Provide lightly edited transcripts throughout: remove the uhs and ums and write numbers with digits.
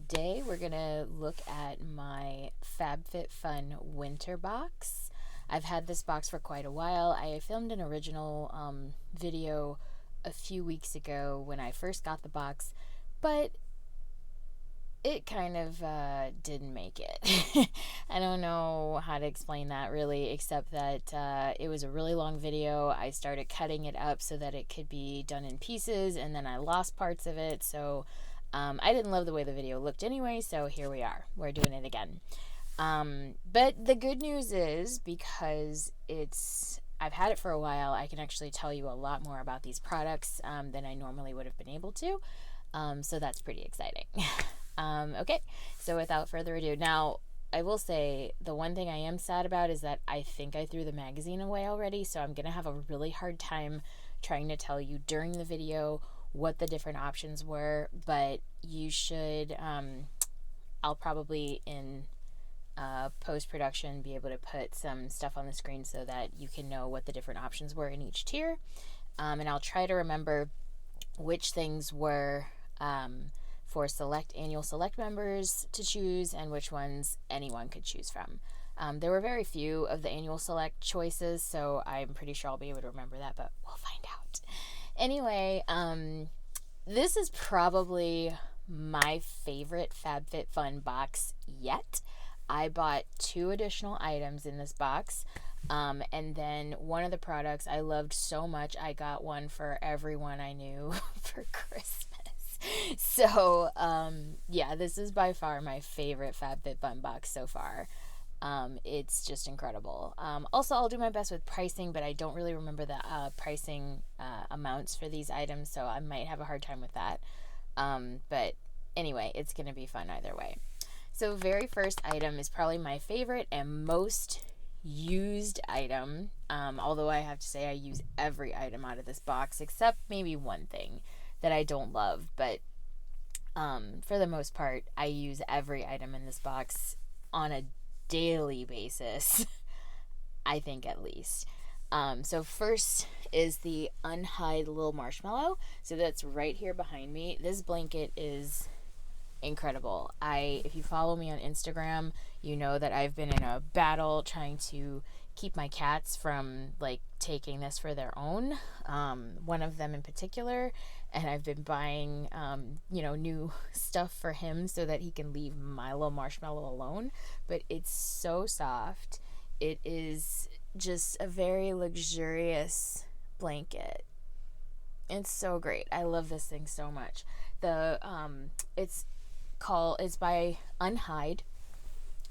today we're gonna look at my Fab Fit Fun Winter box. I've had this box for quite a while. I filmed an original video a few weeks ago when I first got the box, but it kind of didn't make it. I don't know how to explain that really, except that it was a really long video. I started cutting it up so that it could be done in pieces, and then I lost parts of it, so I didn't love the way the video looked anyway, so here we are. We're doing it again. But the good news is, because I've had it for a while, I can actually tell you a lot more about these products than I normally would have been able to. So that's pretty exciting. Okay, so without further ado, now I will say the one thing I am sad about is that I think I threw the magazine away already, so I'm going to have a really hard time trying to tell you during the video what the different options were, but you should, I'll probably in post-production be able to put some stuff on the screen so that you can know what the different options were in each tier, and I'll try to remember which things were for annual select members to choose and which ones anyone could choose from. There were very few of the annual select choices, so I'm pretty sure I'll be able to remember that, but we'll find out. Anyway, this is probably my favorite FabFitFun box yet. I bought 2 additional items in this box, and then one of the products I loved so much, I got one for everyone I knew for Christmas. So, yeah, this is by far my favorite FabFitFun box so far. It's just incredible. Also, I'll do my best with pricing, but I don't really remember the pricing amounts for these items, so I might have a hard time with that. But anyway, it's going to be fun either way. So, very first item is probably my favorite and most used item, although I have to say I use every item out of this box except maybe one thing that I don't love, but for the most part, I use every item in this box on a daily basis, I think at least. So first is the unhide little marshmallow. So that's right here behind me. This blanket is incredible. If you follow me on Instagram, you know that I've been in a battle trying to keep my cats from taking this for their own, one of them in particular, and I've been buying new stuff for him so that he can leave my little marshmallow alone. But it's so soft. It is just a very luxurious blanket. It's so great. I love this thing so much. It's by Unhide,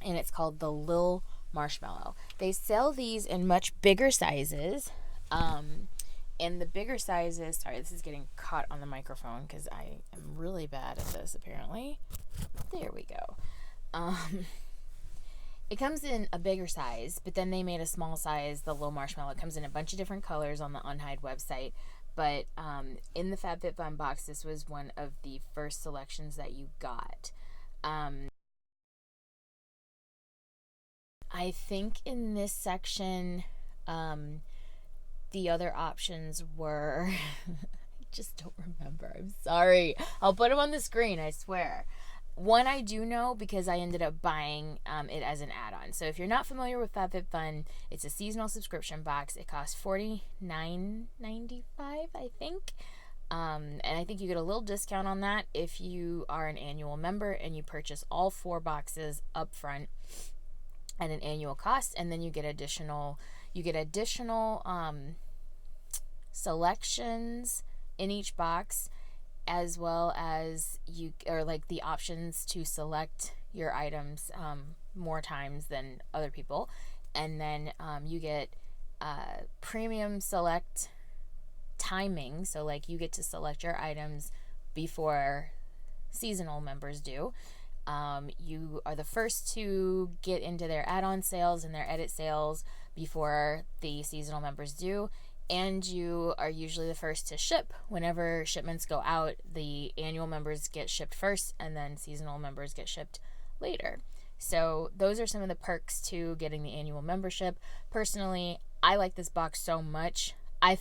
and it's called the Lil Marshmallow. They sell these in much bigger sizes, and the bigger sizes, sorry, this is getting caught on the microphone because I am really bad at this apparently. There we go. It comes in a bigger size, but then they made a small size, the Lil Marshmallow. It comes in a bunch of different colors on the Unhide website. But in the FabFitFun box, this was one of the first selections that you got. I think in this section, the other options were, I just don't remember. I'm sorry. I'll put them on the screen, I swear. One I do know because I ended up buying it as an add-on. So if you're not familiar with FabFitFun, it's a seasonal subscription box. It costs $49.95, I think. And I think you get a little discount on that if you are an annual member and you purchase all 4 boxes up front at an annual cost, and then you get additional selections in each box, as well as the options to select your items more times than other people. And then you get premium select timing, so you get to select your items before seasonal members do. You are the first to get into their add-on sales and their edit sales before the seasonal members do. And you are usually the first to ship. Whenever shipments go out, the annual members get shipped first, and then seasonal members get shipped later. So those are some of the perks to getting the annual membership. Personally, I like this box so much. I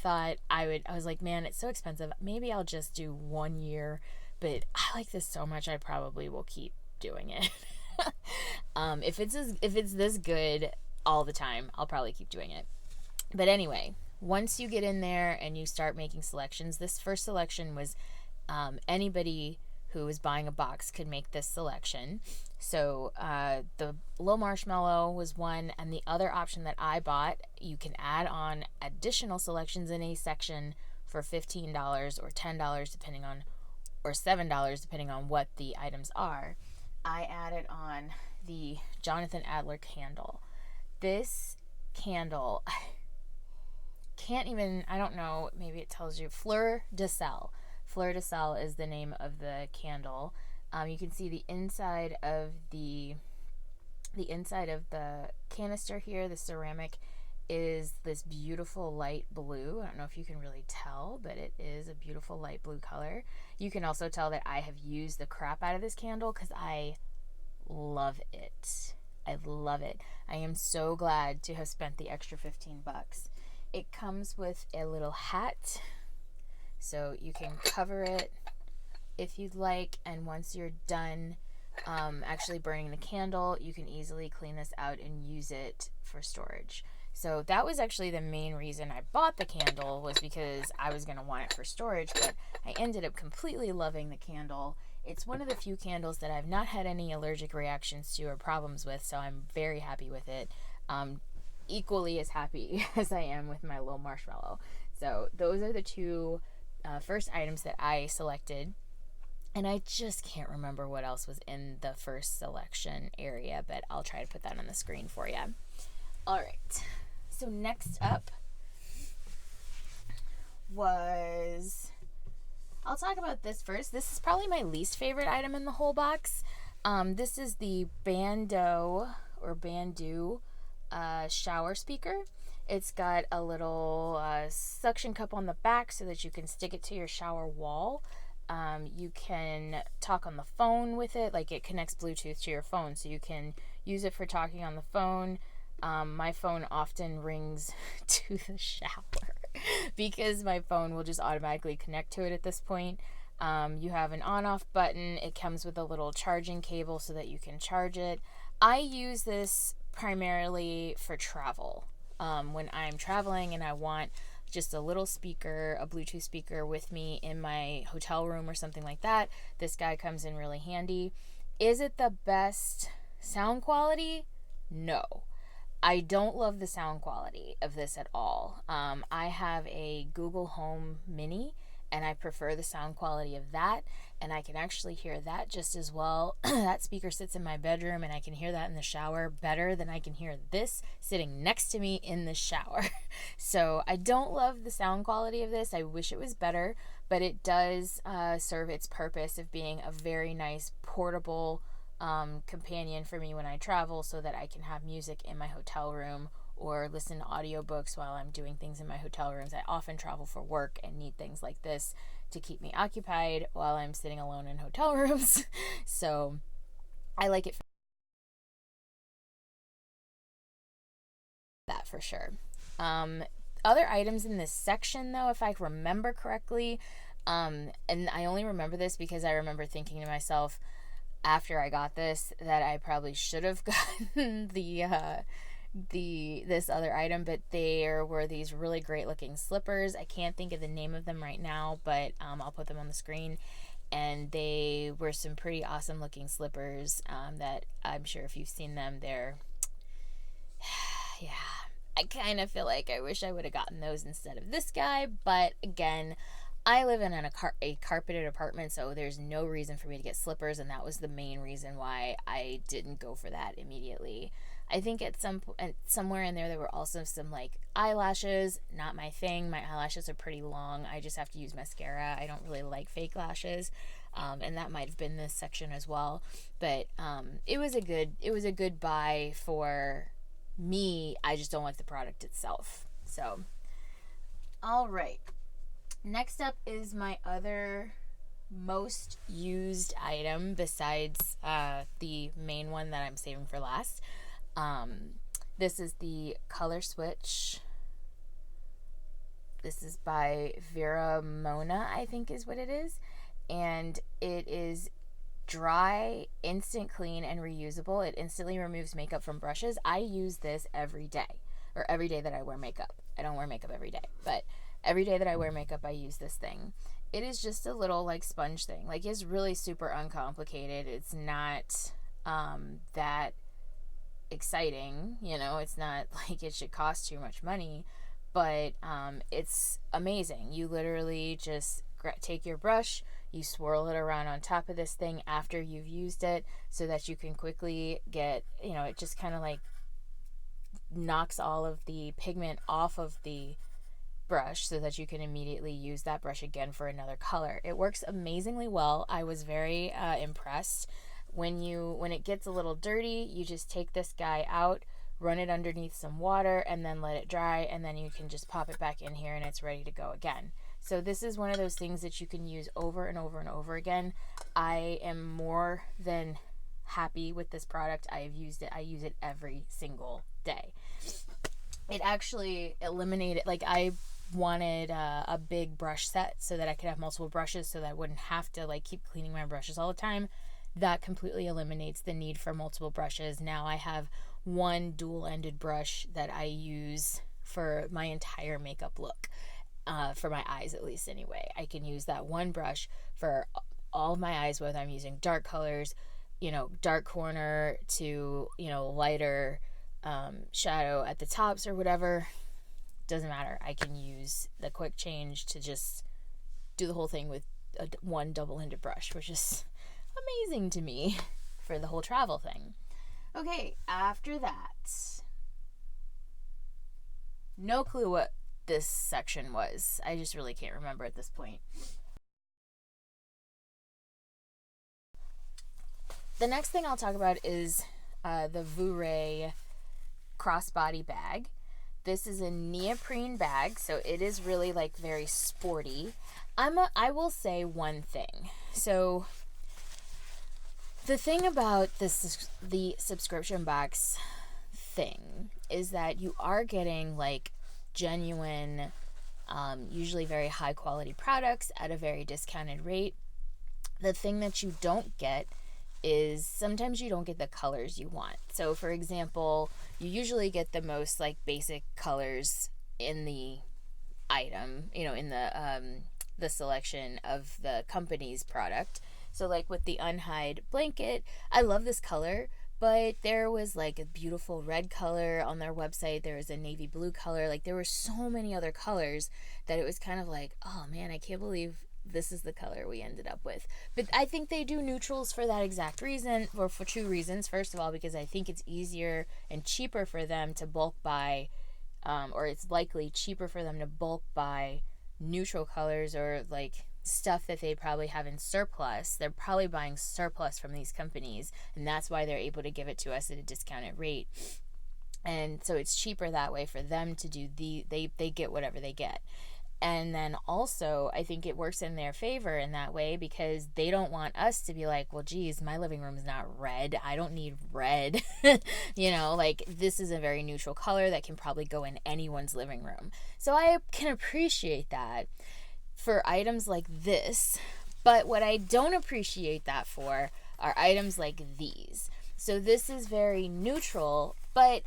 was like, man, it's so expensive. Maybe I'll just do 1 year, but I like this so much I probably will keep doing it. If it's this good all the time, I'll probably keep doing it. But anyway, once you get in there and you start making selections, this first selection was anybody who was buying a box could make this selection. So the little marshmallow was one, and the other option that I bought, you can add on additional selections in a section for $15 or $10 depending on, or $7 depending on what the items are. I added on the Jonathan Adler candle. This candle, can't even, I don't know, maybe it tells you, Fleur de Sel. Fleur de Sel is the name of the candle. You can see the inside of the canister here, the ceramic, is this beautiful light blue. I don't know if you can really tell, but it is a beautiful light blue color. You can also tell that I have used the crap out of this candle because I love it. I love it. I am so glad to have spent the extra $15. It comes with a little hat, so you can cover it if you'd like, and once you're done actually burning the candle, you can easily clean this out and use it for storage. So that was actually the main reason I bought the candle, was because I was going to want it for storage, but I ended up completely loving the candle. It's one of the few candles that I've not had any allergic reactions to or problems with, so I'm very happy with it. Equally as happy as I am with my little marshmallow. So those are the two first items that I selected. And I just can't remember what else was in the first selection area, but I'll try to put that on the screen for you. All right. So next up was, I'll talk about this first. This is probably my least favorite item in the whole box. This is the Bandu shower speaker. It's got a little suction cup on the back so that you can stick it to your shower wall. You can talk on the phone with it, like it connects Bluetooth to your phone, so you can use it for talking on the phone. My phone often rings to the shower because my phone will just automatically connect to it at this point. You have an on-off button. It comes with a little charging cable so that you can charge it. I use this primarily for travel. When I'm traveling and I want just a little speaker, a Bluetooth speaker with me in my hotel room or something like that, this guy comes in really handy. Is it the best sound quality? No. I don't love the sound quality of this at all. I have a Google Home Mini, and I prefer the sound quality of that, and I can actually hear that just as well. That speaker sits in my bedroom, and I can hear that in the shower better than I can hear this sitting next to me in the shower. So I don't love the sound quality of this. I wish it was better, but it does serve its purpose of being a very nice portable companion for me when I travel, so that I can have music in my hotel room or listen to audiobooks while I'm doing things in my hotel rooms. I often travel for work and need things like this to keep me occupied while I'm sitting alone in hotel rooms. So I like it for that for sure. Other items in this section, though, if I remember correctly, and I only remember this because I remember thinking to myself after I got this that I probably should have gotten this other item, but there were these really great looking slippers. I can't think of the name of them right now, but I'll put them on the screen. And they were some pretty awesome looking slippers that I'm sure if you've seen them, they're yeah, I kind of feel like I wish I would have gotten those instead of this guy, but again, I live in a carpeted apartment, so there's no reason for me to get slippers, and that was the main reason why I didn't go for that immediately. I think at somewhere in there were also some like eyelashes. Not my thing. My eyelashes are pretty long. I just have to use mascara. I don't really like fake lashes, and that might have been this section as well. But it was a good buy for me. I just don't like the product itself. So, all right. Next up is my other most used item besides the main one that I'm saving for last. This is the color switch. This is by Vera Mona, I think is what it is. And it is dry, instant clean, and reusable. It instantly removes makeup from brushes. I use this every day, or every day that I wear makeup. I don't wear makeup every day, but every day that I wear makeup, I use this thing. It is just a little like sponge thing. Like, it's really super uncomplicated. It's not that exciting, you know. It's not like it should cost too much money, but it's amazing. You literally just take your brush, you swirl it around on top of this thing after you've used it, so that you can quickly get, you know, it just kind of like knocks all of the pigment off of the brush so that you can immediately use that brush again for another color. It works amazingly well. I was very impressed. When it gets a little dirty, you just take this guy out, run it underneath some water, and then let it dry, and then you can just pop it back in here and it's ready to go again. So this is one of those things that you can use over and over and over again. I am more than happy with this product. I have used it. I use it every single day. It actually eliminated, like, I wanted a big brush set so that I could have multiple brushes, so that I wouldn't have to like keep cleaning my brushes all the time. That completely eliminates the need for multiple brushes. Now I have one dual-ended brush that I use for my entire makeup look, for my eyes at least anyway. I can use that one brush for all of my eyes, whether I'm using dark colors, you know, dark corner to, you know, lighter shadow at the tops or whatever. Doesn't matter. I can use the quick change to just do the whole thing with one double-ended brush, which is amazing to me for the whole travel thing. Okay, after that, no clue what this section was. I just really can't remember at this point. The next thing I'll talk about is the Vouray crossbody bag. This is a neoprene bag, so it is really like very sporty. I will say one thing. So the thing about the subscription box thing is that you are getting like genuine, usually very high quality products at a very discounted rate. The thing that you don't get is sometimes you don't get the colors you want. So for example, you usually get the most like basic colors in the item, you know, in the selection of the company's product. So like with the Unhide blanket, I love this color, but there was like a beautiful red color on their website. There was a navy blue color. Like, there were so many other colors that it was kind of like, oh man, I can't believe this is the color we ended up with. But I think they do neutrals for that exact reason, or for two reasons. First of all, because I think it's easier and cheaper for them to bulk buy, or it's likely cheaper for them to bulk buy neutral colors or like stuff that they probably have in surplus. They're probably buying surplus from these companies, and that's why they're able to give it to us at a discounted rate. And so it's cheaper that way for them to do they get whatever they get. And then also, I think it works in their favor in that way, because they don't want us to be like, well, geez, my living room is not red. I don't need red. You know, like, this is a very neutral color that can probably go in anyone's living room. So I can appreciate that for items like this. But what I don't appreciate that for are items like these. So this is very neutral, but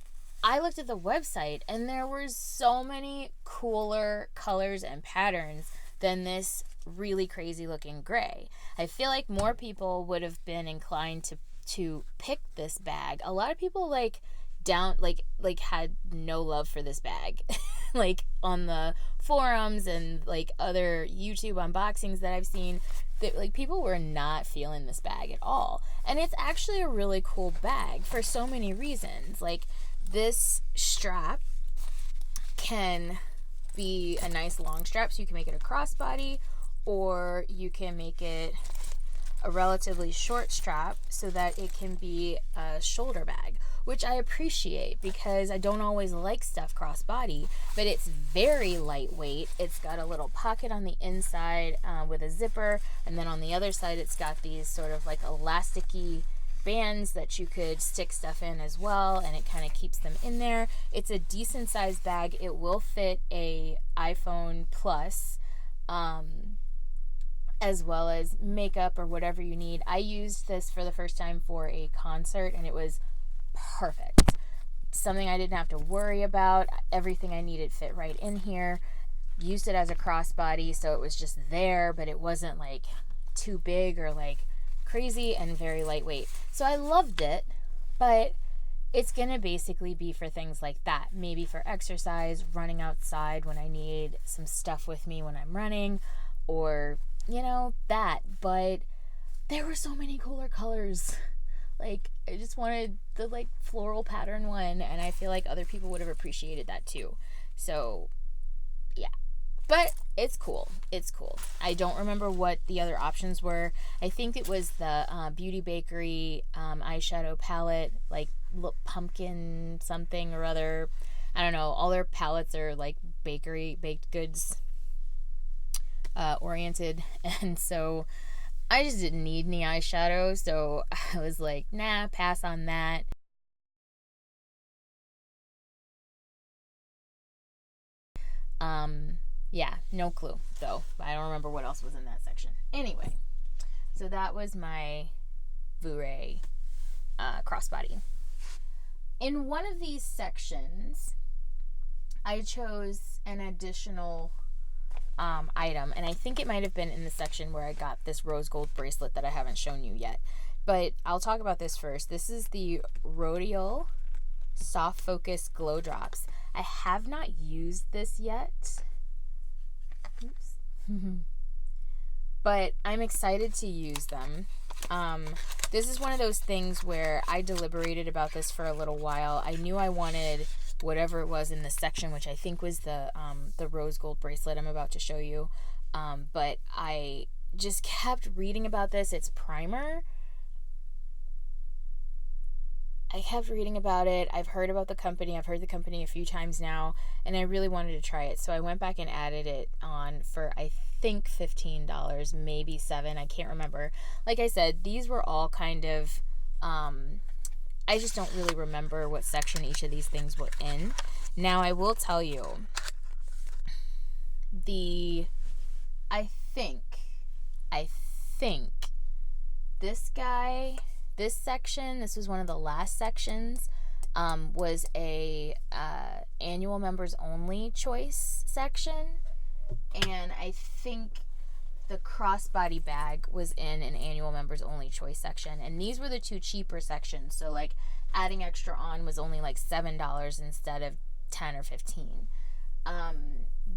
I looked at the website and there were so many cooler colors and patterns than this really crazy looking gray. I feel like more people would have been inclined to pick this bag. A lot of people had no love for this bag. Like on the forums and like other YouTube unboxings that I've seen, that like people were not feeling this bag at all. And it's actually a really cool bag for so many reasons. Like, this strap can be a nice long strap, so you can make it a crossbody, or you can make it a relatively short strap so that it can be a shoulder bag, which I appreciate because I don't always like stuff crossbody, but it's very lightweight. It's got a little pocket on the inside with a zipper, and then on the other side it's got these sort of like elasticy bands that you could stick stuff in as well, and it kind of keeps them in there. It's a decent sized bag. It will fit a iPhone Plus, and as well as makeup or whatever you need. I used this for the first time for a concert, and it was perfect. Something I didn't have to worry about. Everything I needed fit right in here. Used it as a crossbody, so it was just there, but it wasn't like too big or like crazy, and very lightweight. So I loved it, but it's gonna basically be for things like that. Maybe for exercise, running outside when I need some stuff with me when I'm running, or that. But there were so many cooler colors. Like, I just wanted the like floral pattern one, and I feel like other people would have appreciated that too. So yeah, but it's cool. It's cool. I don't remember what the other options were. I think it was the Beauty Bakery eyeshadow palette, like pumpkin something or other. I don't know. All their palettes are like bakery, baked goods oriented. And so I just didn't need any eyeshadow. So I was like, nah, pass on that. Yeah, no clue though. I don't remember what else was in that section. Anyway, so that was my Vure crossbody. In one of these sections, I chose an additional item, and I think it might have been in the section where I got this rose gold bracelet that I haven't shown you yet. But I'll talk about this first. This is the Rodial Soft Focus Glow Drops. I have not used this yet. Oops. But I'm excited to use them. This is one of those things where I deliberated about this for a little while. I knew I wanted whatever it was in the section, which I think was the rose gold bracelet I'm about to show you. But I just kept reading about this. It's primer. I kept reading about it. I've heard about the company. I've heard the company a few times now, and I really wanted to try it. So I went back and added it on for, I think, $15, maybe $7. I can't remember. Like I said, these were all kind of, I just don't really remember what section each of these things were in. Now, I will tell you, I think this section, this was one of the last sections, was a annual members only choice section, and I think the crossbody bag was in an annual members only choice section, and these were the two cheaper sections. So like adding extra on was only like $7 instead of $10 or $15.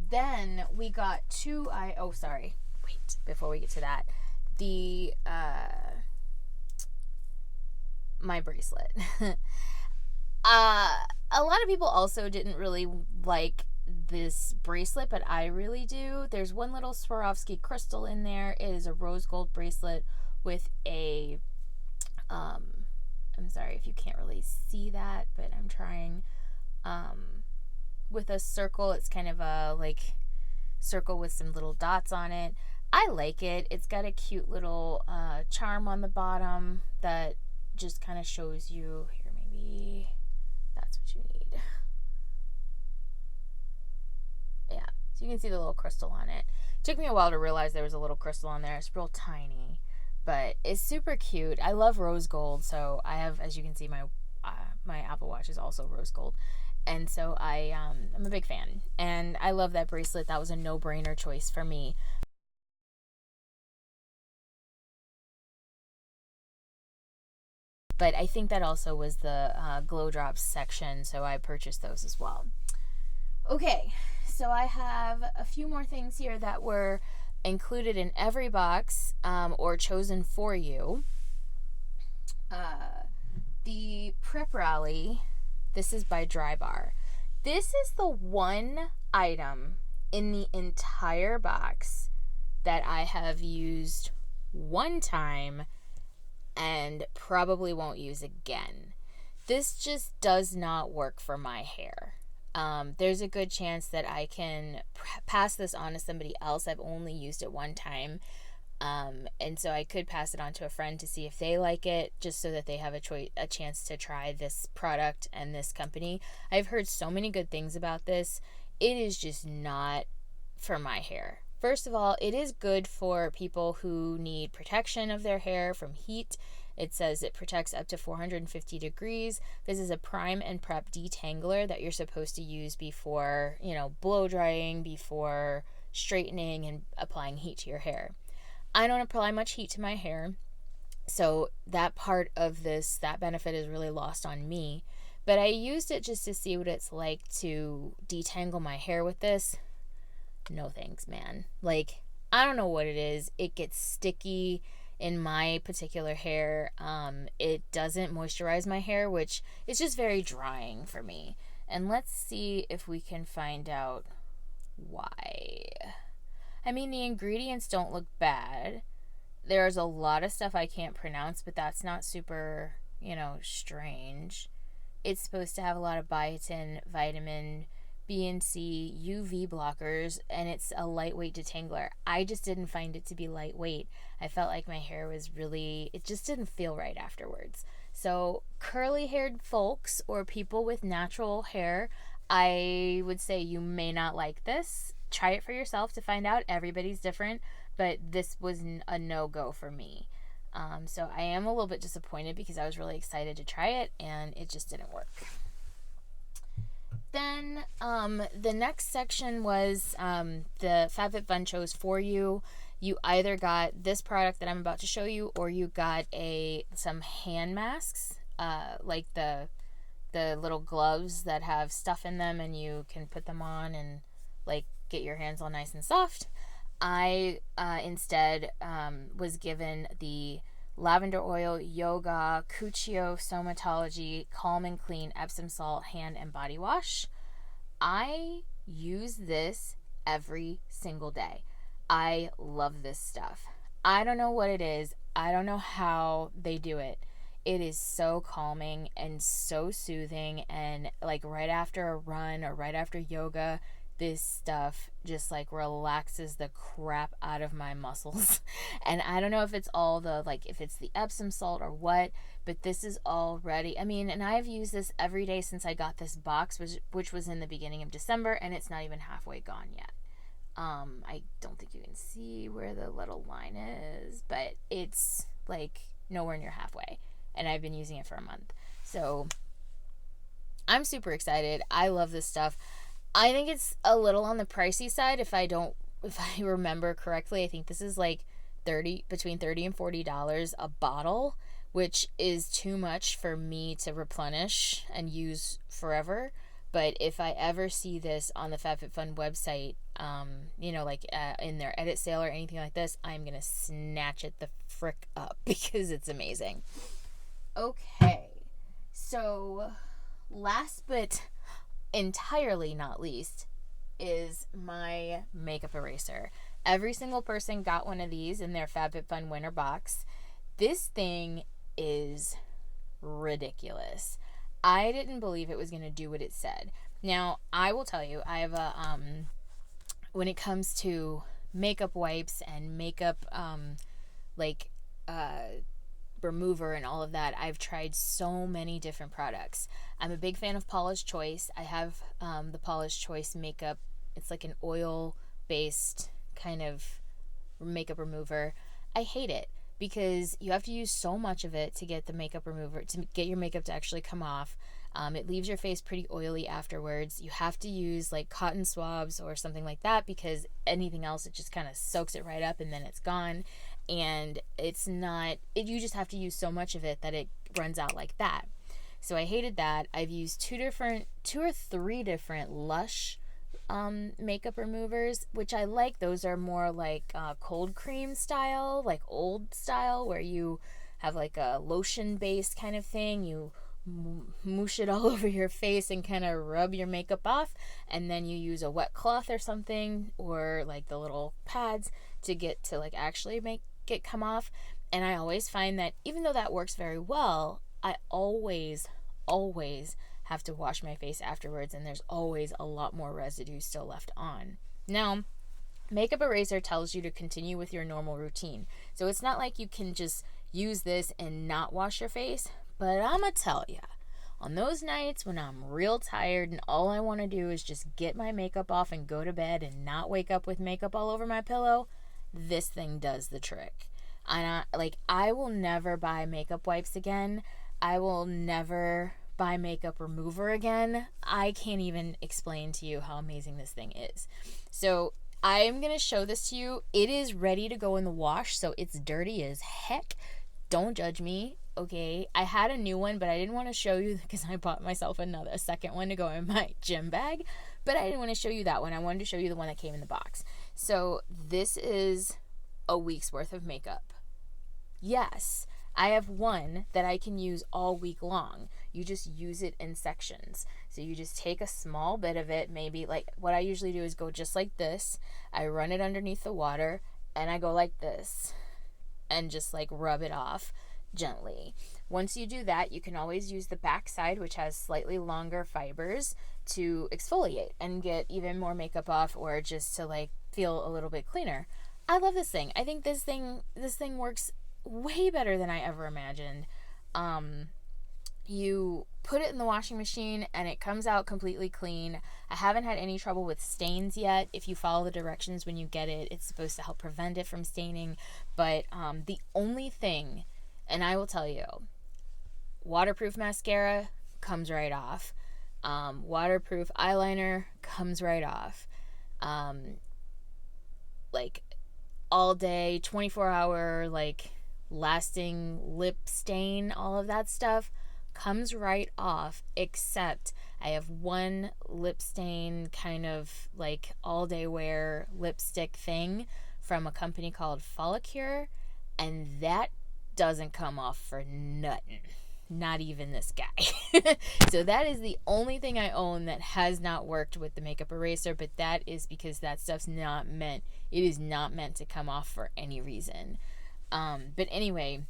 Then we got before we get to that, the my bracelet. A lot of people also didn't really like this bracelet, but I really do. There's one little Swarovski crystal in there. It is a rose gold bracelet with a I'm sorry if you can't really see that, but I'm trying, with a circle. It's kind of a like circle with some little dots on it. I like it. It's got a cute little charm on the bottom that just kind of shows you here. Maybe that's what you need. Yeah, so you can see the little crystal on it. It took me a while to realize there was a little crystal on there. It's real tiny, but it's super cute. I love rose gold, so I have, as you can see, my Apple Watch is also rose gold, and so I'm a big fan, and I love that bracelet. That was a no-brainer choice for me. But I think that also was the glow drops section, so I purchased those as well. Okay, so I have a few more things here that were included in every box or chosen for you. The Prep Rally, this is by Drybar. This is the one item in the entire box that I have used one time and probably won't use again. This just does not work for my hair. There's a good chance that I can pass this on to somebody else. I've only used it one time, and so I could pass it on to a friend to see if they like it, just so that they have a chance to try this product and this company. I've heard so many good things about this. It is just not for my hair. First of all, it is good for people who need protection of their hair from heat. It says it protects up to 450 degrees. This is a prime and prep detangler that you're supposed to use before, blow drying, before straightening and applying heat to your hair. I don't apply much heat to my hair, so that part of this, that benefit is really lost on me. But I used it just to see what it's like to detangle my hair with this. No thanks, man. Like, I don't know what it is. It gets sticky in my particular hair. It doesn't moisturize my hair, which is just very drying for me. And let's see if we can find out why. I mean, the ingredients don't look bad. There's a lot of stuff I can't pronounce, but that's not super, strange. It's supposed to have a lot of biotin, vitamin B and C, UV blockers, and it's a lightweight detangler. I just didn't find it to be lightweight. I felt like my hair was it just didn't feel right afterwards. So curly-haired folks or people with natural hair, I would say you may not like this. Try it for yourself to find out. Everybody's different, but this was a no-go for me. So I am a little bit disappointed because I was really excited to try it, and it just didn't work. Then the next section was the Fab Fit Fun chose for you. You either got this product that I'm about to show you, or you got some hand masks, like the little gloves that have stuff in them, and you can put them on and like get your hands all nice and soft. I instead was given the lavender oil, yoga, Cuccio Somatology, Calm and Clean Epsom Salt hand and body wash. I use this every single day. I love this stuff. I don't know what it is. I don't know how they do it. It is so calming and so soothing, and like right after a run or right after yoga, this stuff just like relaxes the crap out of my muscles. And I don't know if it's all if it's the Epsom salt or what, but this is already, and I've used this every day since I got this box, which was in the beginning of December, and it's not even halfway gone yet. I don't think you can see where the little line is, but it's like nowhere near halfway, and I've been using it for a month. So I'm super excited. I love this stuff. I think it's a little on the pricey side if I remember correctly. I think this is like between $30 and $40 a bottle, which is too much for me to replenish and use forever. But if I ever see this on the Fab Fit Fun website, in their edit sale or anything like this, I'm going to snatch it the frick up because it's amazing. Okay, so last but entirely not least is my makeup eraser. Every single person got one of these in their Fab Fit Fun Winter box. This thing is ridiculous. I didn't believe it was going to do what it said. Now, I will tell you, I have when it comes to makeup wipes and makeup remover and all of that, I've tried so many different products. I'm a big fan of Paula's Choice. I have the Paula's Choice makeup. It's like an oil-based kind of makeup remover. I hate it because you have to use so much of it to get the makeup remover, to get your makeup to actually come off. It leaves your face pretty oily afterwards. You have to use like cotton swabs or something like that because anything else, it just kind of soaks it right up and then it's gone. And you just have to use so much of it that it runs out like that. So I hated that. I've used two or three different Lush makeup removers, which I like. Those are more like cold cream style, like old style, where you have like a lotion based kind of thing. You moosh it all over your face and kind of rub your makeup off, and then you use a wet cloth or something, or like the little pads to get to like actually make it come off. And I always find that even though that works very well, I always have to wash my face afterwards, and there's always a lot more residue still left on. Now, makeup eraser tells you to continue with your normal routine, so it's not like you can just use this and not wash your face. But I'ma tell ya, On those nights when I'm real tired and all I want to do is just get my makeup off and go to bed and not wake up with makeup all over my pillow, this thing does the trick. And I will never buy makeup wipes again. I will never buy makeup remover again. I can't even explain to you how amazing this thing is. So I'm going to show this to you. It is ready to go in the wash, so it's dirty as heck. Don't judge me, okay? I had a new one, but I didn't want to show you because I bought myself a second one to go in my gym bag. But I didn't want to show you that one. I wanted to show you the one that came in the box. So this is a week's worth of makeup. Yes, I have one that I can use all week long. You just use it in sections. So you just take a small bit of it, maybe like what I usually do is go just like this. I run it underneath the water and I go like this and just like rub it off gently. Once you do that, you can always use the back side, which has slightly longer fibers, to exfoliate and get even more makeup off, or just to like feel a little bit cleaner. I love this thing. I think this thing works way better than I ever imagined. You put it in the washing machine and it comes out completely clean. I haven't had any trouble with stains yet. If you follow the directions when you get it, it's supposed to help prevent it from staining. But the only thing, and I will tell you, waterproof mascara comes right off. Waterproof eyeliner comes right off. Like all day, 24-hour, like lasting lip stain, all of that stuff comes right off, except I have one lip stain kind of like all day wear lipstick thing from a company called Follicure, and that doesn't come off for nothing. Not even this guy. So that is the only thing I own that has not worked with the makeup eraser, but that is because that stuff's not meant, it is not meant to come off for any reason. But anyway,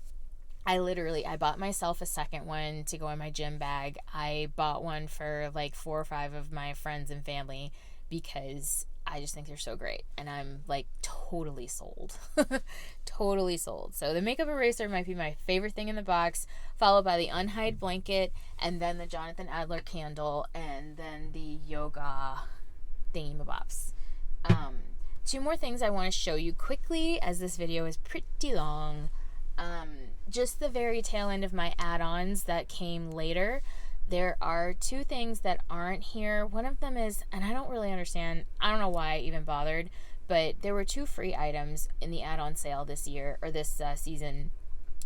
I bought myself a second one to go in my gym bag. I bought one for like 4 or 5 of my friends and family because I just think they're so great. And I'm like totally sold. Totally sold. So the makeup eraser might be my favorite thing in the box, followed by the Unhide blanket, and then the Jonathan Adler candle, and then the yoga thingy-mabops. 2 more things I want to show you quickly, as this video is pretty long. Just the very tail end of my add-ons that came later. There are 2 things that aren't here. One of them is, and I don't really understand, I don't know why I even bothered, but there were 2 free items in the add-on sale this year, or this season,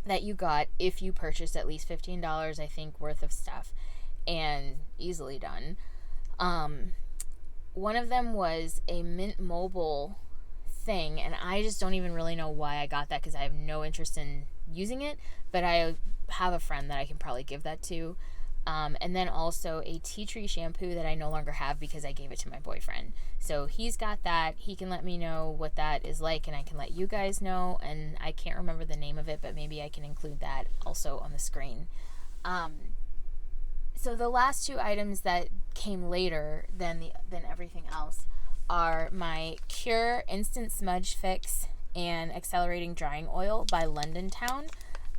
that you got if you purchased at least $15, I think, worth of stuff, and easily done. One of them was a Mint Mobile thing, and I just don't even really know why I got that because I have no interest in using it, but I have a friend that I can probably give that to. And then also a tea tree shampoo that I no longer have because I gave it to my boyfriend. So he's got that. He can let me know what that is like, and I can let you guys know. And I can't remember the name of it, but maybe I can include that also on the screen. So the last 2 items that came later than everything else are my Cure Instant Smudge Fix and Accelerating Drying Oil by London Town.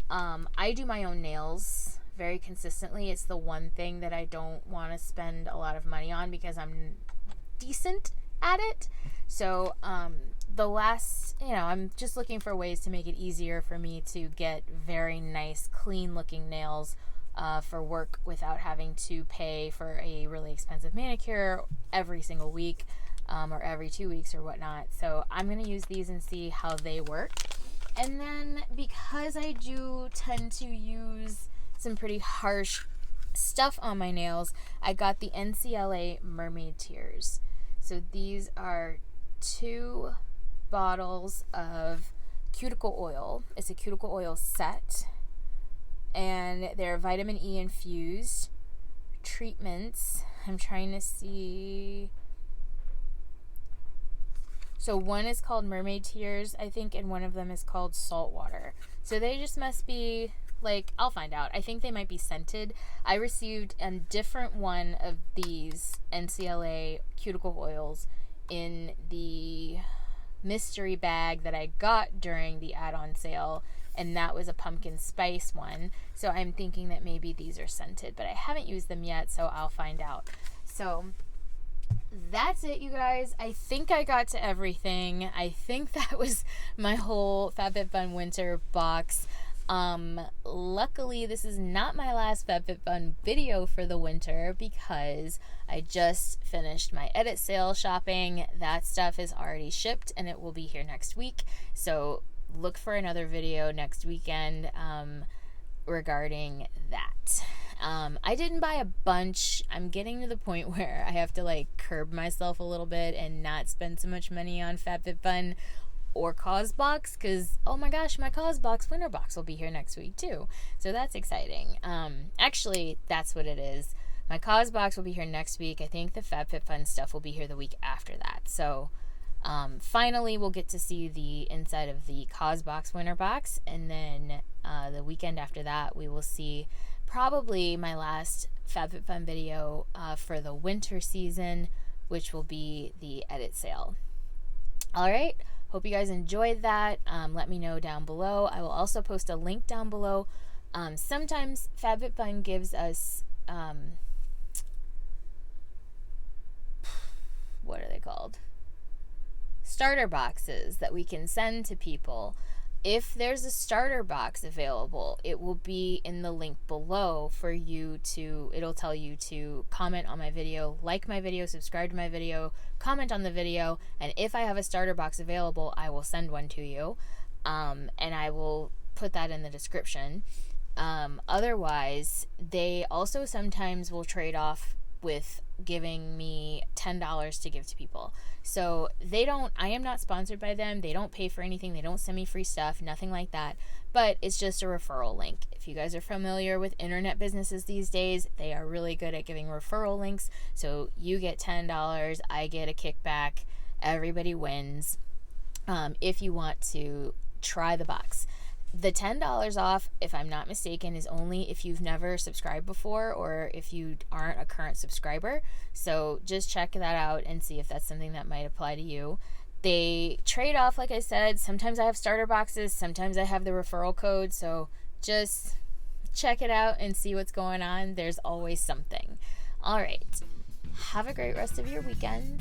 I do my own nails very consistently. It's the one thing that I don't want to spend a lot of money on because I'm decent at it. So I'm just looking for ways to make it easier for me to get very nice, clean looking nails for work without having to pay for a really expensive manicure every single week or every 2 weeks or whatnot. So I'm going to use these and see how they work. And then because I do tend to use some pretty harsh stuff on my nails, I got the NCLA Mermaid Tears. So these are 2 bottles of cuticle oil. It's a cuticle oil set, and they're vitamin E infused treatments. I'm trying to see. So one is called Mermaid Tears, I think, and one of them is called Salt Water. So they just must be, like, I'll find out. I think they might be scented. I received a different one of these NCLA cuticle oils in the mystery bag that I got during the add-on sale and that was a pumpkin spice one. So I'm thinking that maybe these are scented, but I haven't used them yet, so I'll find out. So that's it, you guys. I think I got to everything. I think that was my whole Fab Fit Fun Winter box. Luckily, this is not my last Fab Fit Fun video for the winter because I just finished my edit sale shopping. That stuff is already shipped and it will be here next week. So look for another video next weekend regarding that. I didn't buy a bunch. I'm getting to the point where I have to like curb myself a little bit and not spend so much money on Fab Fit Fun or CauseBox, because oh my gosh, my CauseBox winter box will be here next week too, so that's exciting. Actually, that's what it is. My CauseBox will be here next week. I think the Fab Fit Fun stuff will be here the week after that. So finally we'll get to see the inside of the CauseBox winter box, and then the weekend after that we will see probably my last Fab Fit Fun video for the winter season, which will be the edit sale. All right. Hope you guys enjoyed that. Let me know down below. I will also post a link down below. Sometimes Fab Fit Fun gives us, what are they called? Starter boxes that we can send to people. If there's a starter box available, it will be in the link below for you to, it'll tell you to comment on my video, like my video, subscribe to my video, comment on the video, and if I have a starter box available, I will send one to you, and I will put that in the description. Otherwise, they also sometimes will trade off with giving me $10 to give to people. So I am not sponsored by them. They don't pay for anything. They don't send me free stuff, nothing like that. But it's just a referral link. If you guys are familiar with internet businesses these days, they are really good at giving referral links. So you get $10, I get a kickback, everybody wins. If you want to try the box. The $10 off, if I'm not mistaken, is only if you've never subscribed before or if you aren't a current subscriber. So just check that out and see if that's something that might apply to you. They trade off, like I said. Sometimes I have starter boxes, sometimes I have the referral code. So just check it out and see what's going on. There's always something. All right. Have a great rest of your weekend.